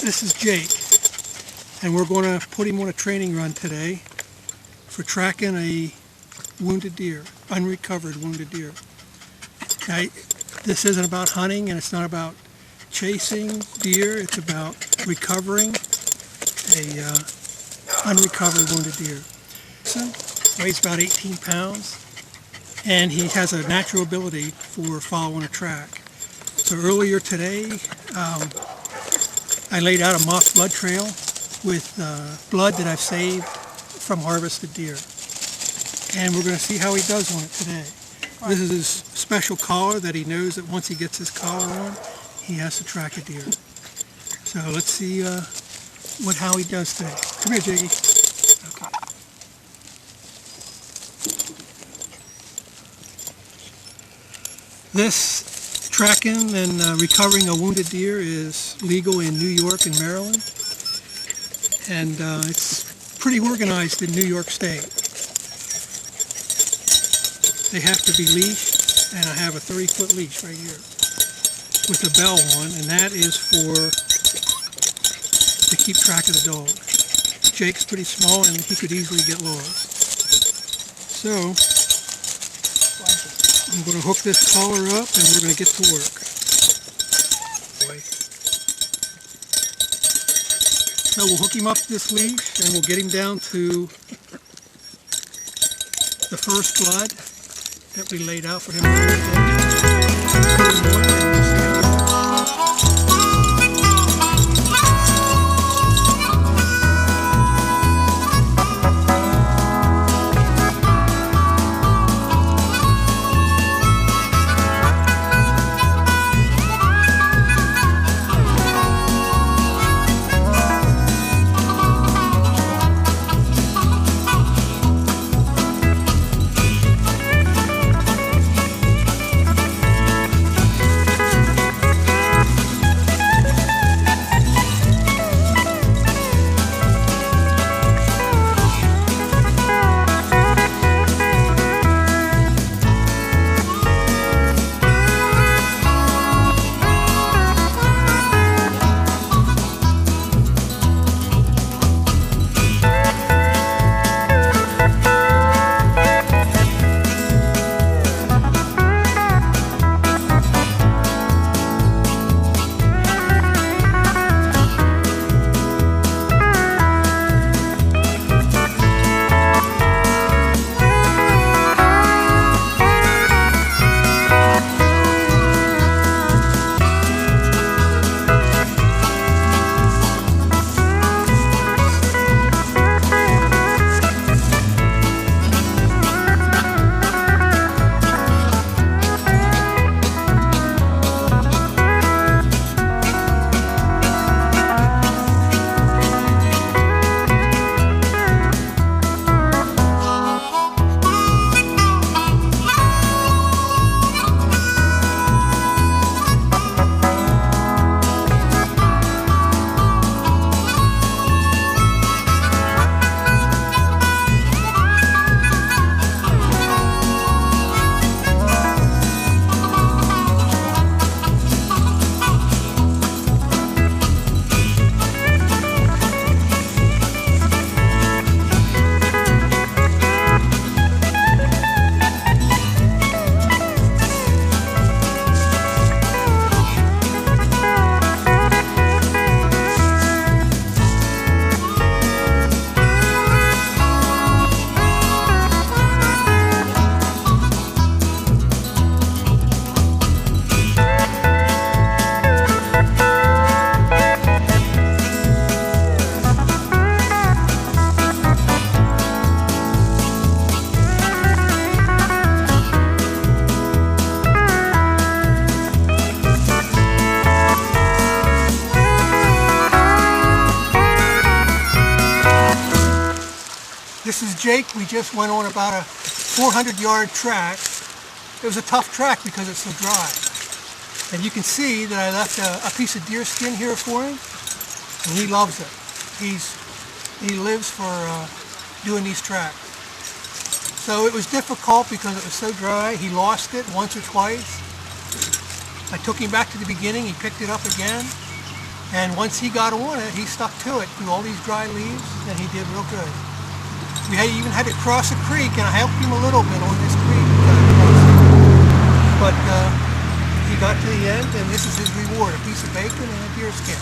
This is Jake, and we're going to put him on a training run today for tracking a wounded deer, unrecovered wounded deer. Now, this isn't about hunting, and it's not about chasing deer. It's about recovering a unrecovered wounded deer. He weighs about 18 pounds, and he has a natural ability for following a track. So earlier today, I laid out a mock blood trail with blood that I've saved from harvested deer. And we're going to see how he does on it today. This is his special collar that he knows that once he gets his collar on, he has to track a deer. So let's see how he does today. Come here, Jakey. Okay. This tracking and recovering a wounded deer is legal in New York and Maryland, and it's pretty organized in New York State. They have to be leashed, and I have a 30-foot leash right here with a bell on, and that is to keep track of the dog. Jake's pretty small, and he could easily get lost. So I'm going to hook this collar up, and we're going to get to work. So we'll hook him up to this leash, and we'll get him down to the first blood that we laid out for him This is Jake. We just went on about a 400-yard track. It was a tough track because it's so dry. And you can see that I left a piece of deer skin here for him, and he loves it. He lives for doing these tracks. So it was difficult because it was so dry. He lost it once or twice. I took him back to the beginning. He picked it up again. And once he got on it, he stuck to it through all these dry leaves, and he did real good. Even had to cross a creek, and I helped him a little bit on this creek. But he got to the end, and this is his reward, a piece of bacon and a deer skin.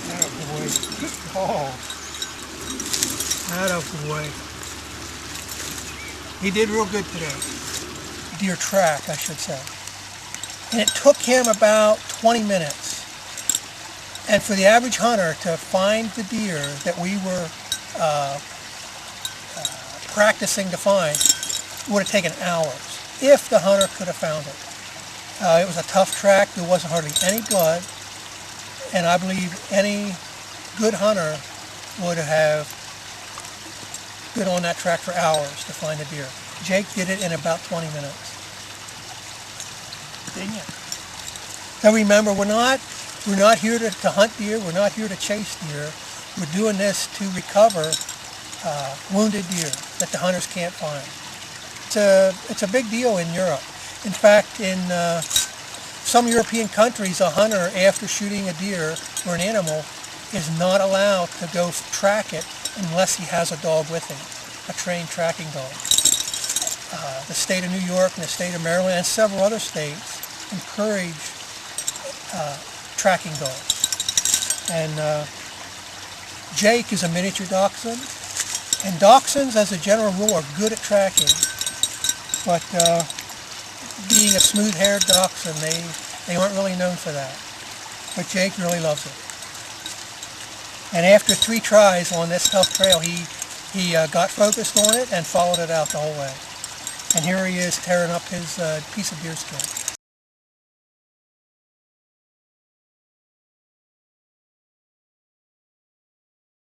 Attaboy. Oh. Attaboy. He did real good today. Deer track, I should say. And it took him about 20 minutes. And for the average hunter to find the deer that we were practicing to find would have taken hours, if the hunter could have found it. It was a tough track. There wasn't hardly any blood. And I believe any good hunter would have been on that track for hours to find a deer. Jake did it in about 20 minutes. Didn't you? So remember, we're not here to hunt deer. We're not here to chase deer. We're doing this to recover wounded deer that the hunters can't find. It's a big deal in Europe. In fact, in some European countries, a hunter, after shooting a deer or an animal, is not allowed to go track it unless he has a dog with him, a trained tracking dog. The state of New York and the state of Maryland and several other states encourage tracking dogs. And Jake is a miniature dachshund, and dachshunds, as a general rule, are good at tracking, but being a smooth-haired dachshund, they aren't really known for that. But Jake really loves it. And after 3 tries on this tough trail, he got focused on it and followed it out the whole way. And here he is tearing up his piece of deer skin.